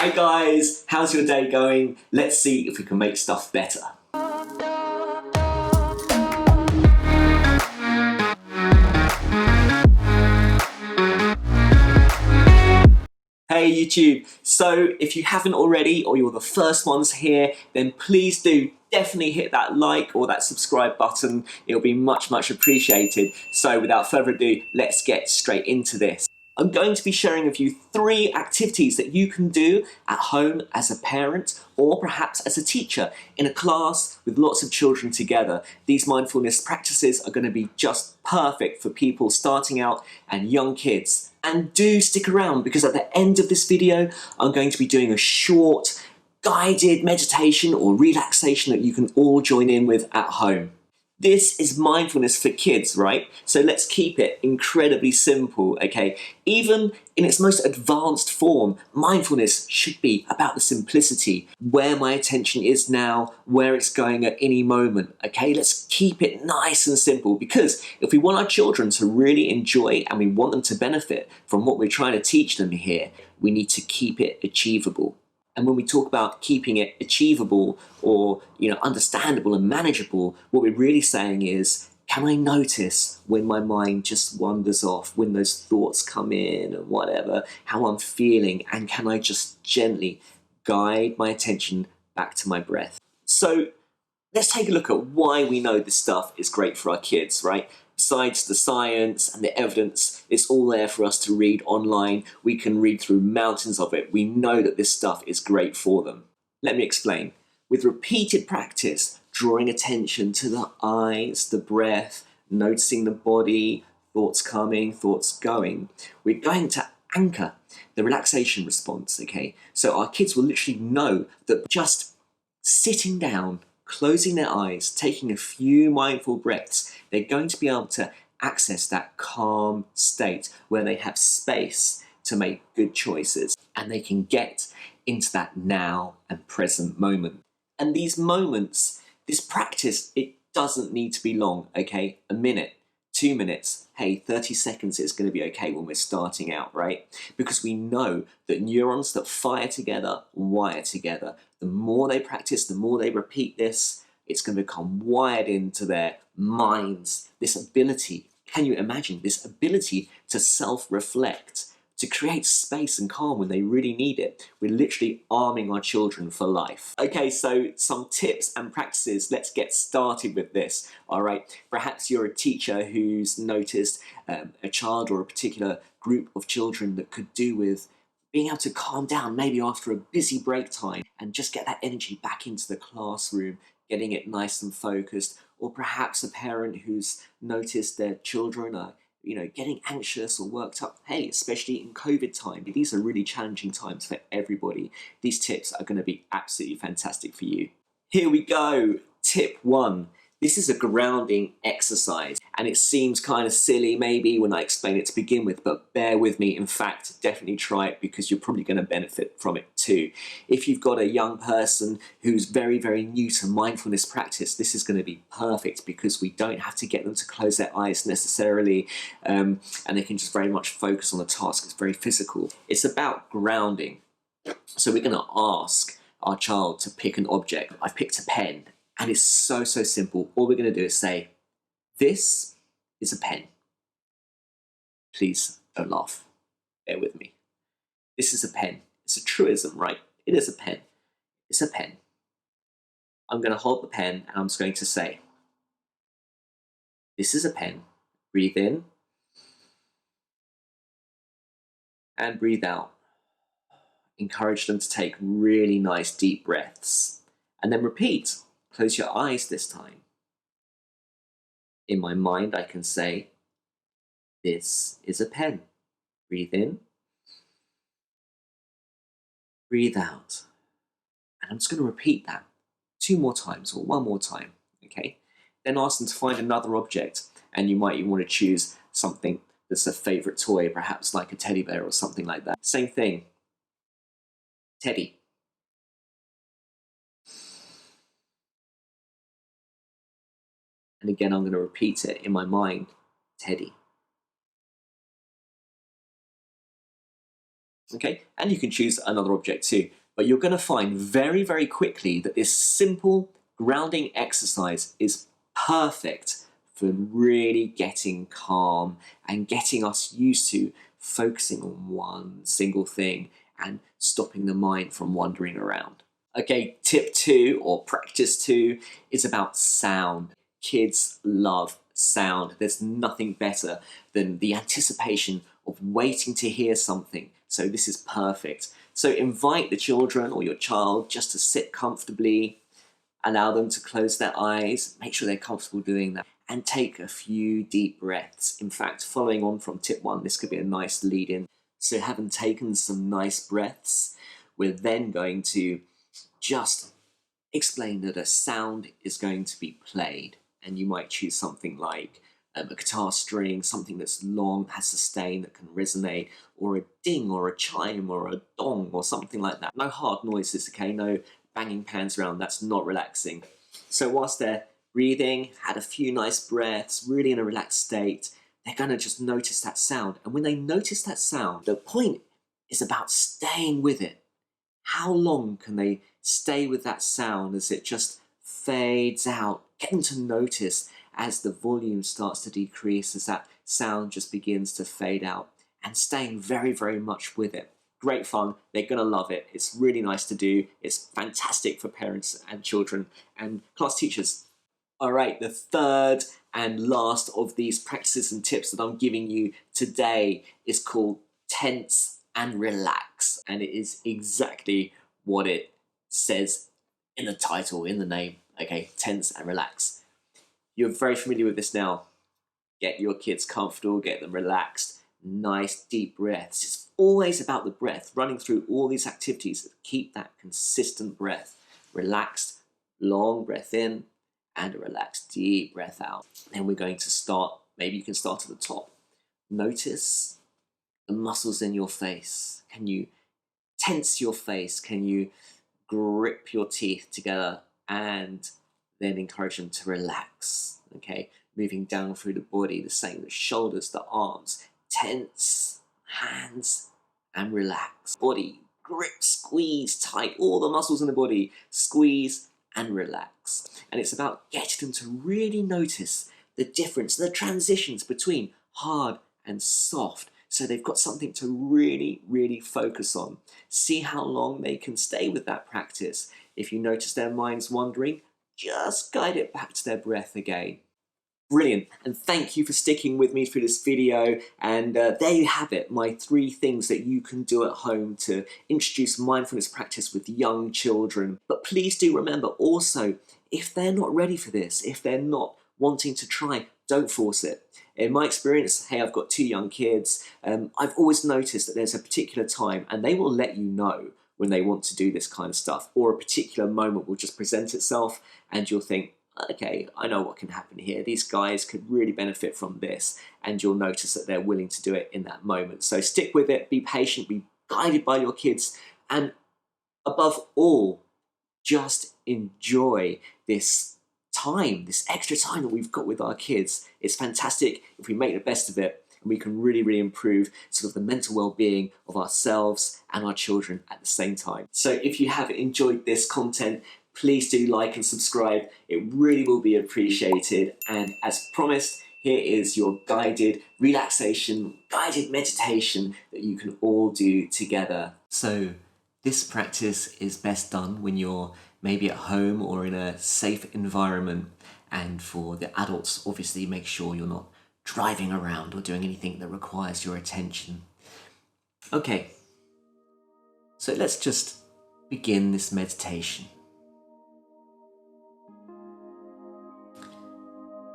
Hi guys, how's your day going? Let's see if we can make stuff better. Hey YouTube, so if you haven't already or you're the first ones here, then please do definitely hit that like or that subscribe button. It'll be much appreciated. So without further ado, let's get straight into this. I'm going to be sharing with you 3 activities that you can do at home as a parent or perhaps as a teacher in a class with lots of children together. These mindfulness practices are going to be just perfect for people starting out and young kids. And do stick around because at the end of this video, I'm going to be doing a short guided meditation or relaxation that you can all join in with at home. This is mindfulness for kids, right? So let's keep it incredibly simple, okay? Even in its most advanced form, mindfulness should be about the simplicity, where my attention is now, where it's going at any moment, okay? Let's keep it nice and simple because if we want our children to really enjoy and we want them to benefit from what we're trying to teach them here, we need to keep it achievable. And when we talk about keeping it achievable or, understandable and manageable, what we're really saying is, can I notice when my mind just wanders off, when those thoughts come in and whatever, how I'm feeling, and can I just gently guide my attention back to my breath? So let's take a look at why we know this stuff is great for our kids, right? Besides the science and the evidence, it's all there for us to read online. We can read through mountains of it. We know that this stuff is great for them. Let me explain. With repeated practice, drawing attention to the eyes, the breath, noticing the body, thoughts coming, thoughts going, we're going to anchor the relaxation response, okay? So our kids will literally know that just sitting down, closing their eyes, taking a few mindful breaths, they're going to be able to access that calm state where they have space to make good choices and they can get into that now and present moment. And these moments, this practice, it doesn't need to be long, okay? A minute, 2 minutes, hey, 30 seconds is going to be okay when we're starting out, right? Because we know that neurons that fire together, wire together. The more they practice, the more they repeat this, it's going to become wired into their minds. This ability, can you imagine, this ability to self-reflect, to create space and calm when they really need it. We're literally arming our children for life. Okay, so some tips and practices. Let's get started with this, all right? Perhaps you're a teacher who's noticed a child or a particular group of children that could do with being able to calm down maybe after a busy break time and just get that energy back into the classroom, getting it nice and focused. Or perhaps a parent who's noticed their children are getting anxious or worked up. Hey, especially in COVID time, these are really challenging times for everybody. These tips are going to be absolutely fantastic for you. Here we go. Tip 1. This is a grounding exercise, and it seems kind of silly maybe when I explain it to begin with, but bear with me. In fact, definitely try it because you're probably going to benefit from it too. If you've got a young person who's very new to mindfulness practice, this is going to be perfect because we don't have to get them to close their eyes necessarily, and they can just very much focus on the task. It's very physical. It's about grounding. So we're going to ask our child to pick an object. I've picked a pen. And it's so simple. All we're going to do is say, this is a pen. Please don't laugh. Bear with me. This is a pen. It's a truism, right? It is a pen. It's a pen. I'm going to hold the pen and I'm just going to say, this is a pen. Breathe in. And breathe out. Encourage them to take really nice deep breaths. And then repeat. Close your eyes this time. In my mind, I can say, this is a pen. Breathe in. Breathe out. And I'm just going to repeat that 2 more times or 1 more time, okay? Then ask them to find another object, and you might even want to choose something that's a favorite toy, perhaps like a teddy bear or something like that. Same thing. Teddy. And again, I'm going to repeat it in my mind, Teddy. Okay, and you can choose another object too. But you're going to find very, very quickly that this simple grounding exercise is perfect for really getting calm and getting us used to focusing on one single thing and stopping the mind from wandering around. Okay, tip 2 or practice 2 is about sound. Kids love sound. There's nothing better than the anticipation of waiting to hear something. So this is perfect. So invite the children or your child just to sit comfortably, allow them to close their eyes, make sure they're comfortable doing that, and take a few deep breaths. In fact, following on from tip 1, this could be a nice lead in. So having taken some nice breaths, we're then going to just explain that a sound is going to be played, and you might choose something like a guitar string, something that's long, has sustain, that can resonate, or a ding or a chime or a dong or something like that. No hard noises, okay? No banging pans around, that's not relaxing. So whilst they're breathing, had a few nice breaths, really in a relaxed state, they're going to just notice that sound. And when they notice that sound, the point is about staying with it. How long can they stay with that sound as it just fades out? Get them to notice as the volume starts to decrease, as that sound just begins to fade out, and staying very, very much with it. Great fun. They're going to love it. It's really nice to do. It's fantastic for parents and children and class teachers. All right, the third and last of these practices and tips that I'm giving you today is called tense and relax. And it is exactly what it says in the title, in the name. Okay, tense and relax. You're very familiar with this now. Get your kids comfortable, get them relaxed, nice deep breaths. It's always about the breath, running through all these activities. Keep that consistent breath. Relaxed, long breath in, and a relaxed, deep breath out. Then we're going to start, maybe you can start at the top. Notice the muscles in your face. Can you tense your face? Can you grip your teeth together and then encourage them to relax? Okay, moving down through the body, the same, the shoulders, the arms, tense, hands, and relax. Body, grip, squeeze tight, all the muscles in the body, squeeze and relax. And it's about getting them to really notice the difference, the transitions between hard and soft. So they've got something to really, really focus on. See how long they can stay with that practice. If you notice their minds wandering, just guide it back to their breath again. Brilliant, and thank you for sticking with me through this video. And there you have it, my 3 things that you can do at home to introduce mindfulness practice with young children. But please do remember also, if they're not ready for this, if they're not wanting to try, don't force it. In my experience, hey, I've got 2 young kids, I've always noticed that there's a particular time, and they will let you know when they want to do this kind of stuff, or a particular moment will just present itself and you'll think, okay, I know what can happen here. These guys could really benefit from this, and you'll notice that they're willing to do it in that moment. So stick with it, be patient, be guided by your kids, and above all, just enjoy this time, this extra time that we've got with our kids. It's fantastic if we make the best of it, and we can really, really improve sort of the mental well-being of ourselves and our children at the same time. So if you have enjoyed this content, please do like and subscribe. It really will be appreciated. And as promised, here is your guided relaxation, guided meditation that you can all do together. So this practice is best done when you're maybe at home or in a safe environment. And for the adults, obviously make sure you're not driving around or doing anything that requires your attention. Okay, so let's just begin this meditation.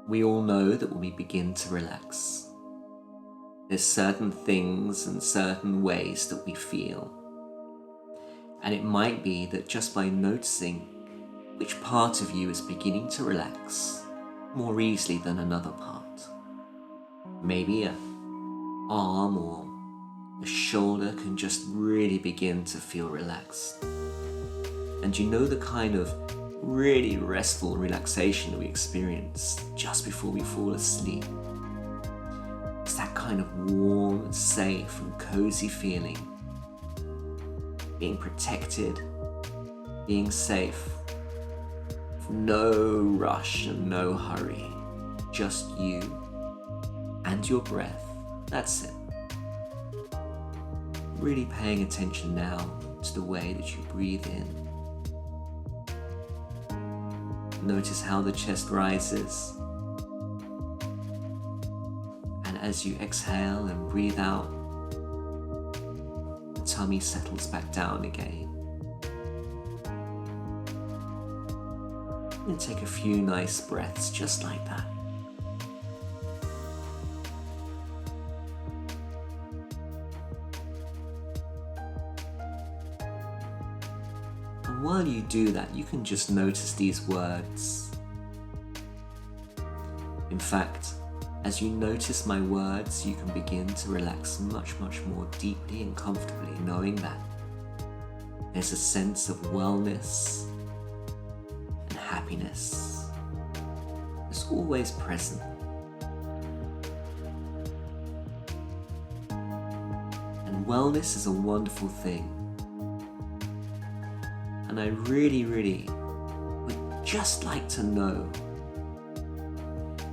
We all know that when we begin to relax, there's certain things and certain ways that we feel. And it might be that just by noticing which part of you is beginning to relax more easily than another part, maybe an arm or a shoulder can just really begin to feel relaxed. And you know the kind of really restful relaxation that we experience just before we fall asleep. It's that kind of warm, safe and cozy feeling being protected, being safe. No rush and no hurry, just you and your breath. That's it. Really paying attention now to the way that you breathe in. Notice how the chest rises, and as you exhale and breathe out, the tummy settles back down again. And take a few nice breaths just like that. And while you do that, you can just notice these words. In fact, as you notice my words, you can begin to relax much more deeply and comfortably, knowing that there's a sense of wellness and happiness is always present. And wellness is a wonderful thing. And I really would just like to know,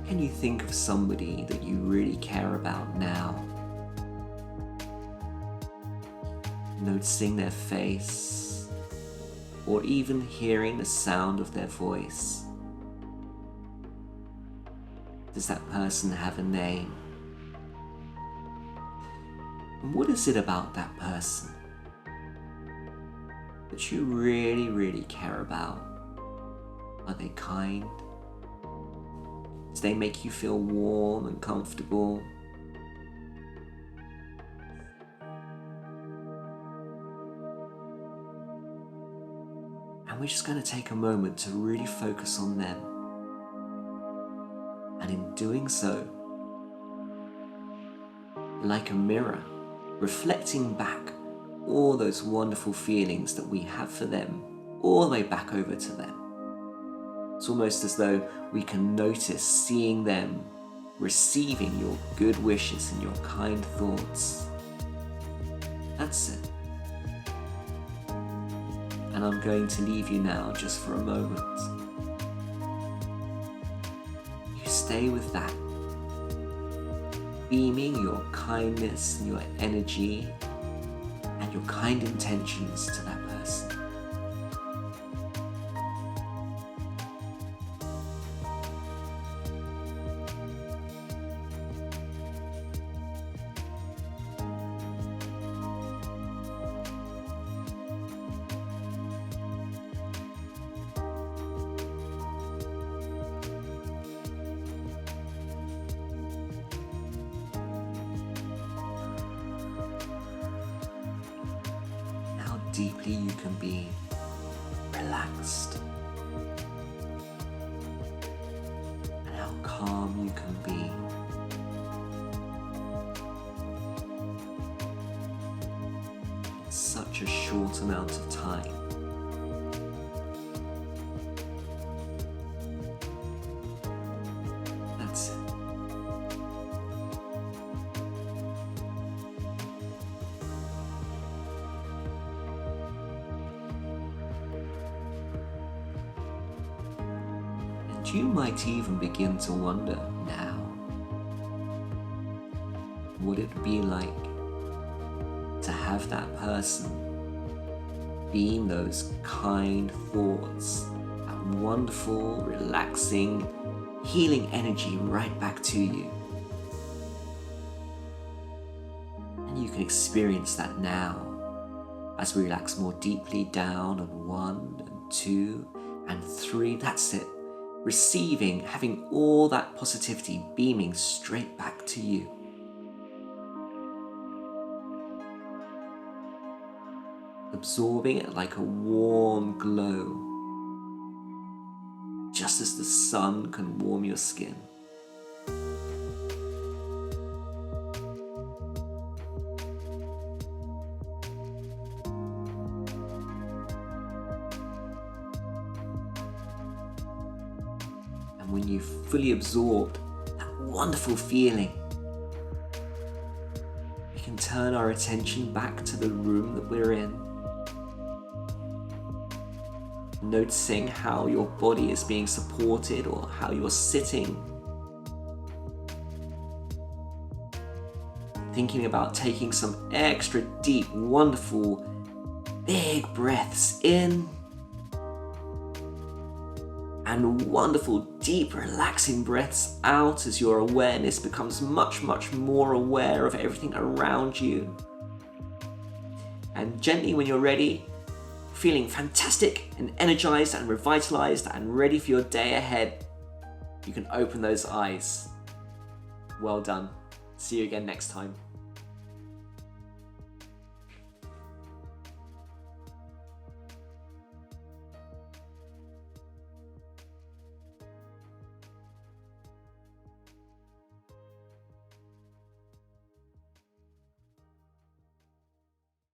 can you think of somebody that you really care about now? Noticing their face, or even hearing the sound of their voice. Does that person have a name? And what is it about that person that you really care about? Are they kind? Do they make you feel warm and comfortable? And we're just going to take a moment to really focus on them. And in doing so, like a mirror, reflecting back all those wonderful feelings that we have for them, all the way back over to them. It's almost as though we can notice seeing them receiving your good wishes and your kind thoughts. That's it. And I'm going to leave you now just for a moment. You stay with that, beaming your kindness and your energy and your kind intentions to that person. Deeply you can be relaxed, and how calm you can be. In such a short amount of time. That's it. You might even begin to wonder now what it'd be like to have that person beam those kind thoughts, that wonderful, relaxing, healing energy right back to you. And you can experience that now as we relax more deeply down on 1 and 2 and 3. That's it. Receiving, having all that positivity beaming straight back to you. Absorbing it like a warm glow, just as the sun can warm your skin. And when you've fully absorbed that wonderful feeling, we can turn our attention back to the room that we're in. Noticing how your body is being supported or how you're sitting. Thinking about taking some extra deep, wonderful, big breaths in and wonderful, deep, relaxing breaths out as your awareness becomes much, much more aware of everything around you. And gently, when you're ready, feeling fantastic and energized and revitalized and ready for your day ahead, you can open those eyes. Well done. See you again next time.